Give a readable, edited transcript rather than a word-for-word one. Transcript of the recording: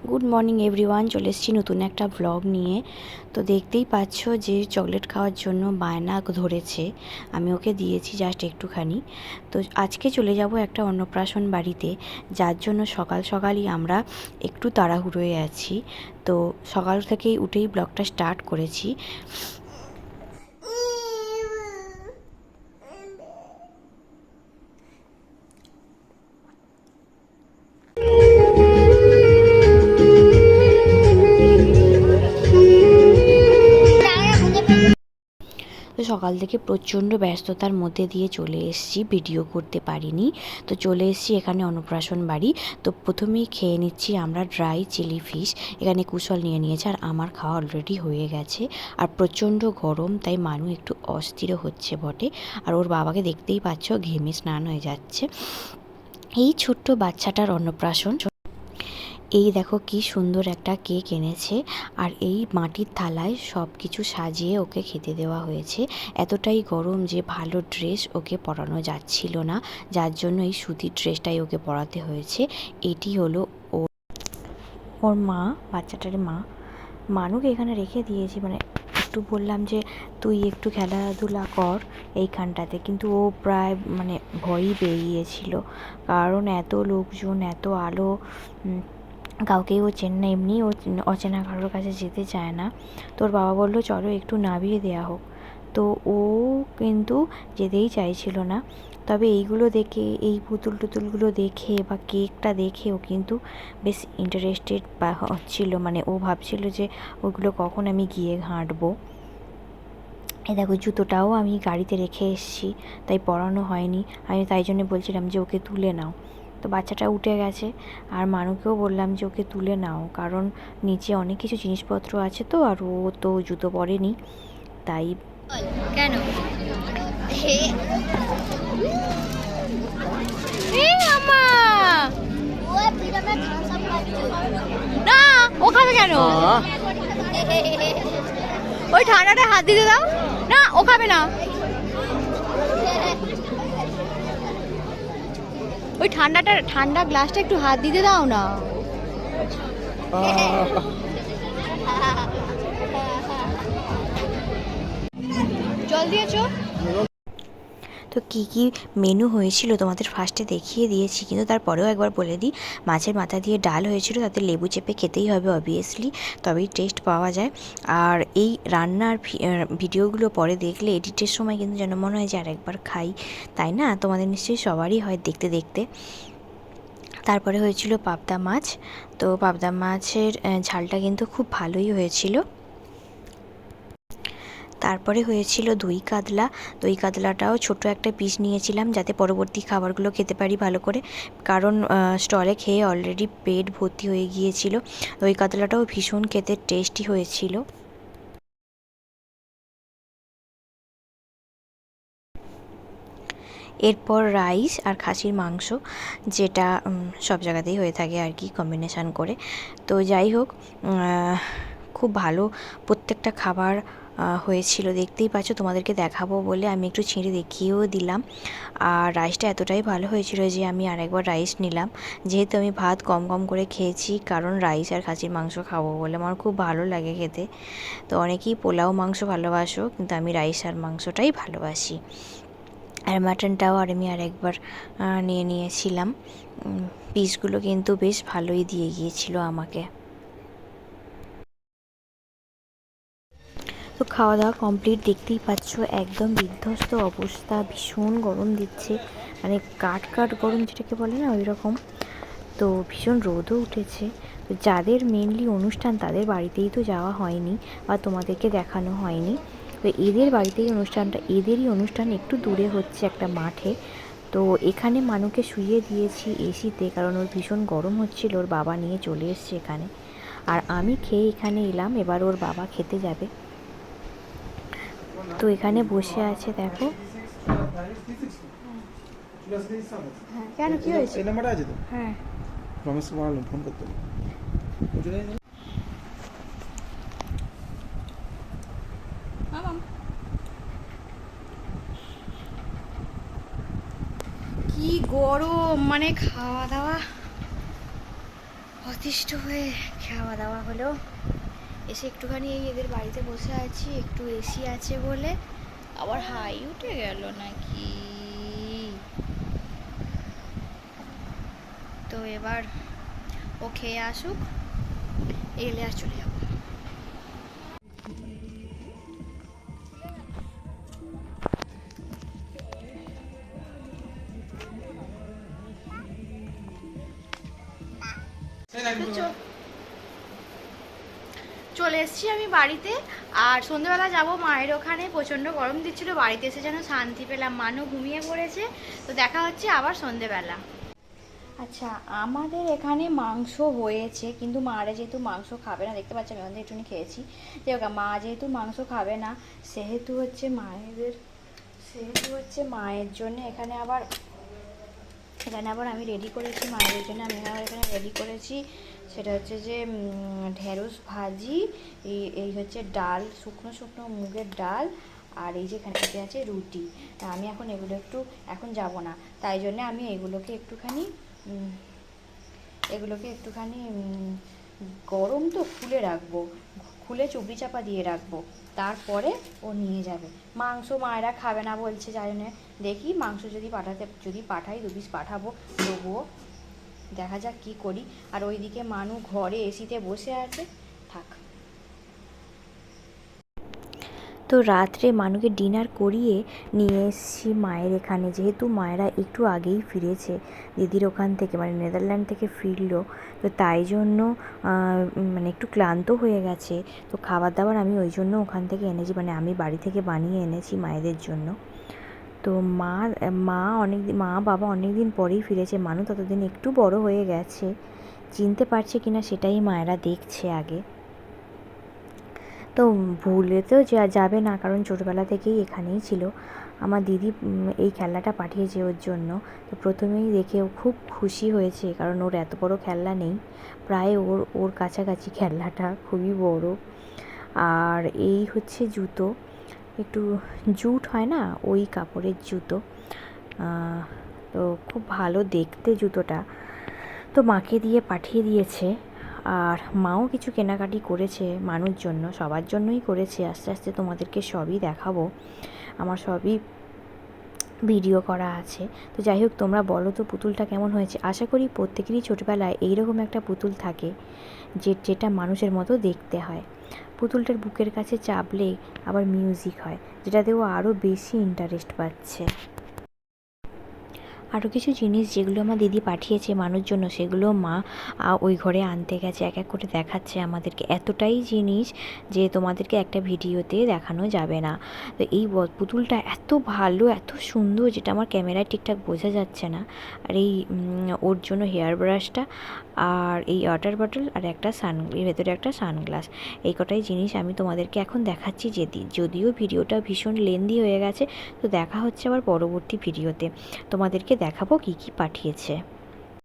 Good morning everyone, চলে এসেছি নতুন একটা ব্লগ নিয়ে। তো দেখতেই পাচ্ছ যে চকলেট খাওয়ার জন্য বায়না ধরেছে, আমি ওকে দিয়েছি জাস্ট একটুখানি। তো আজকে চলে যাব একটা অন্নপ্রাশন বাড়িতে, যার জন্য সকাল সকালই আমরা একটু তাড়াহুড়োয় আছি। তো সকাল থেকেই উঠেই ব্লগটা স্টার্ট করেছি। তো সকাল থেকে প্রচণ্ড ব্যস্ততার মধ্যে দিয়ে চলে এসেছি, ভিডিও করতে পারিনি। তো চলে এসেছি এখানে অন্নপ্রাশন বাড়ি। তো প্রথমেই খেয়ে নিচ্ছি আমরা ড্রাই চিলি ফিশ। এখানে কুশল নিয়ে নিয়েছে, আর আমার খাওয়া অলরেডি হয়ে গেছে। আর প্রচণ্ড গরম, তাই মানু একটু অস্থির হচ্ছে বটে। আর ওর বাবাকে দেখতেই পাচ্ছ, ঘেমে স্নান হয়ে যাচ্ছে। এই ছোট্ট বাচ্চাটার অন্নপ্রাশন। এই দেখো কি সুন্দর একটা কেক এনেছে, আর এই মাটির থালায় সব কিছু সাজিয়ে ওকে খেতে দেওয়া হয়েছে। এতটাই গরম যে ভালো ড্রেস ওকে পরানো যাচ্ছিল না, যার জন্য এই সুতির ড্রেসটাই ওকে পরাতে হয়েছে। এটি হলো ওর মা, বাচ্চাটার মা। মানুকে এখানে রেখে দিয়েছি, মানে একটু বললাম যে তুই একটু খেলাধুলা কর এইখানটাতে, কিন্তু ও প্রায় মানে ভয়ই পেয়ে গিয়েছিল, কারণ এত লোকজন, এত আলো, কাউকেই ও চেনে না, এমনি ও অচেনা কারোর কাছে যেতে চায় না। তোর বাবা বললো চলো একটু নামিয়ে দেওয়া হোক, তো ও কিন্তু যেতেই চাইছিল না। তবে এইগুলো দেখে, এই পুতুল টুতুলগুলো দেখে বা কেকটা দেখে ও কিন্তু বেশ ইন্টারেস্টেড বা হচ্ছিল, মানে ও ভাবছিল যে ওগুলো কখন আমি গিয়ে ঘাঁটবো। এই দেখো জুতোটাও আমি গাড়িতে রেখে এসেছি, তাই পরানো হয়নি। আমি তাই জন্য বলছিলাম যে ওকে তুলে নাও। তো বাচ্চাটা উঠে গেছে, আর মানুকেও বললাম যে ওকে তুলে নাও, কারণ নিচে অনেক কিছু জিনিসপত্র আছে তো, আর ও তো জুতো পরেনি, তাই। কেন না ও খাবে কেন? ওই ঠান্ডাটা হাত দিতে দাও না, ও খাবে না। ওই ঠান্ডা গ্লাসটা একটু হাত দিতে দাও না। জল দিয়েছো? তো কী কী মেনু হয়েছিল তোমাদের ফার্স্টে দেখিয়ে দিয়েছি, কিন্তু তারপরেও একবার বলে দিই। মাছের মাথা দিয়ে ডাল হয়েছিল, তাতে লেবু চেপে খেতেই হবে অবভিয়াসলি, তবেই টেস্ট পাওয়া যায়। আর এই রান্নার ভিডিওগুলো পরে দেখলে এডিটের সময় কিন্তু যেন মনে হয় যে আরেকবার খাই, তাই না? তোমাদের নিশ্চয়ই সবারই হয় দেখতে দেখতে। তারপরে হয়েছিল পাবদা মাছ। তো পাবদা মাছের ঝালটা কিন্তু খুব ভালোই হয়েছিল। তারপরে হয়েছিল দই কাতলা। দই কাতলাটাও ছোট একটা পিস নিয়েছিলাম, যাতে পরবর্তী খাবারগুলো খেতে পারি ভালো করে, কারণ স্টলে খেয়ে অলরেডি পেট ভর্তি হয়ে গিয়েছিল। দই কাতলাটাও ভীষণ খেতে টেস্টি হয়েছিল। এরপর রাইস আর খাসির মাংস, যেটা সব জায়গাতেই হয়ে থাকে আর কি, কম্বিনেশান করে। তো যাই হোক, খুব ভালো প্রত্যেকটা খাবার হয়েছিল। দেখতেই পাচ্ছ, তোমাদেরকে দেখাবো বলে আমি একটু ছিঁড়ে দেখিয়েও দিলাম। আর রাইসটা এতটাই ভালো হয়েছিল যে আমি আরেকবার রাইস নিলাম, যেহেতু আমি ভাত কম কম করে খেয়েছি, কারণ রাইস আর খাসির মাংস খাবো বলে আমার খুব ভালো লাগে খেতে। তো অনেকেই পোলাও মাংস ভালোবাসো, কিন্তু আমি রাইস আর মাংসটাই ভালোবাসি। আর মাটনটাও আমি আরেকবার নিয়ে নিয়েছিলাম। পিসগুলো কিন্তু বেশ ভালোই দিয়ে গিয়েছিল আমাকে। তো খাওয়া দাওয়া কমপ্লিট, দেখতেই পাচ্ছ একদম বিধ্বস্ত অবস্থা, ভীষণ গরম দিচ্ছে, মানে কাট কাট গরম যেটাকে বলে না, ওই রকম। তো ভীষণ রোদও উঠেছে। তো যাদের মেনলি অনুষ্ঠান তাদের বাড়িতেই তো যাওয়া হয়নি, বা তোমাদেরকে দেখানো হয়নি। তো এদের বাড়িতেই অনুষ্ঠানটা, এদেরই অনুষ্ঠান একটু দূরে হচ্ছে একটা মাঠে। তো এখানে মানুকে শুইয়ে দিয়েছি এসিতে, কারণ ওর ভীষণ গরম হচ্ছিল, ওর বাবা নিয়ে চলে এসছে এখানে। আর আমি খেয়ে এখানে এলাম, এবার ওর বাবা খেতে যাবে। তো এখানে বসে আছে দেখো। কেন, কি হয়েছে? এই নাম্বারটা আছে তো? হ্যাঁ, রমেশকে বললাম ফোন করতে। কি গরম, মানে খাওয়া দাওয়া অতিষ্ঠ হয়ে খাওয়া দাওয়া হলো, এসে একটুখানি এই এদের বাড়িতে বসে আছি, একটু এসি আছে বলে। আবার হাই উঠে গেল নাকি? তো এবার ও খেয়ে আসুক, এলে আর চলে যাবো। চলে এসেছি আমি বাড়িতে, আর সন্ধ্যেবেলা যাব মায়ের ওখানে। প্রচণ্ড গরম দিচ্ছিল, বাড়িতে এসে যেন শান্তি পেলাম। মানু ঘুমিয়ে পড়েছে, তো দেখা হচ্ছে আবার সন্ধ্যেবেলা। আচ্ছা, আমাদের এখানে মাংস হয়েছে, কিন্তু মারা যেহেতু মাংস খাবে না, দেখতে পাচ্ছি আমি ওখান থেকে একটুখানি খেয়েছি, যে মা যেহেতু মাংস খাবে না, সেহেতু হচ্ছে মায়ের জন্য এখানে আবার আমি রেডি করেছি মায়ের জন্য। আমি এখানে রেডি করেছি, সেটা হচ্ছে যে ঢেঁড়স ভাজি, এই হচ্ছে ডাল, শুকনো শুকনো মুগের ডাল, আর এই যে এখানে আছে রুটি। তা আমি এখন এগুলো এখন যাব না, তাই জন্য আমি এগুলোকে একটুখানি গরম তো খুলে রাখবো, খুলে চুবড়ি চাপা দিয়ে রাখবো, তারপরে ও নিয়ে যাবে। মাংস মায়েরা খাবে না বলছে, যাই জন্য দেখি মাংস যদি পাঠাই 2 পিস পাঠাবো, তবুও দেখা যাক কী করি। আর ওইদিকে মানু ঘরে এসিতে বসে আছে, থাক। তো রাত্রে মানুকে ডিনার করিয়ে নিয়ে এসেছি মায়ের এখানে, যেহেতু মায়েরা একটু আগেই ফিরেছে দিদির ওখান থেকে, মানে নেদারল্যান্ড থেকে ফিরলো, তো তাই জন্য মানে একটু ক্লান্ত হয়ে গেছে। তো খাবার দাবার আমি ওই জন্য ওখান থেকে এনেছি, মানে আমি বাড়ি থেকে বানিয়ে এনেছি মায়েদের জন্য। তো মা বাবা অনেক দিন পরেই ফিরেছে, মানু ততদিন একটু বড় হয়ে গেছে, চিনতে পারছে কিনা সেটাই মায়েরা দেখছে আগে। তো ভুলে তো যাবে না, কারণ ছোটোবেলা থেকেই এখানেই ছিল। আমার দিদি এই খেলনাটা পাঠিয়েছে ওর জন্য। তো প্রথমেই দেখে ও খুব খুশি হয়েছে, কারণ ওর এত বড় খেলনা নেই, প্রায় ওর কাছাকাছি খেলনাটা, খুবই বড়। আর এই হচ্ছে জুতো, একটু জুট হয় না, ওই কাপড়ের জুতো। তো খুব ভালো দেখতে জুতোটা, তো মাকে দিয়ে পাঠিয়ে দিয়েছে। আর মাও কিছু কেনাকাটি করেছে মানুর জন্য, সবার জন্যই করেছে। আস্তে আস্তে তোমাদেরকে সবই দেখাবো, আমার সবই ভিডিও করা আছে। তো যাই হোক, তোমরা বলো তো পুতুলটা কেমন হয়েছে। আশা করি প্রত্যেকেরই ছোটোবেলায় এইরকম একটা পুতুল থাকে, যেটা মানুষের মতো দেখতে হয়। পুতুলটার বুকের কাছে চাপলে আবার মিউজিক হয়, যেটাতেও আরও বেশি ইন্টারেস্ট পাচ্ছে। আরও কিছু জিনিস যেগুলো আমার দিদি পাঠিয়েছে মানুষ জন্য, সেগুলো মা ওই ঘরে আনতে গেছে, এক এক করে দেখাচ্ছে আমাদেরকে। এতটাই জিনিস যে তোমাদেরকে একটা ভিডিওতে দেখানো যাবে না। তো এই পুতুলটা এত ভালো, এত সুন্দর, যেটা আমার ক্যামেরায় ঠিকঠাক বোঝা যাচ্ছে না। আর এই ওর জন্য হেয়ার ব্রাশটা, আর এই ওয়াটার বটল, আর এর ভেতরে একটা সানগ্লাস, এই কটাই জিনিস আমি তোমাদেরকে এখন দেখাচ্ছি। যদিও ভিডিওটা ভীষণ লেন্দি হয়ে গেছে, তো দেখা হচ্ছে আবার পরবর্তী ভিডিওতে, তোমাদেরকে দেখাবো কী কী পাঠিয়েছে।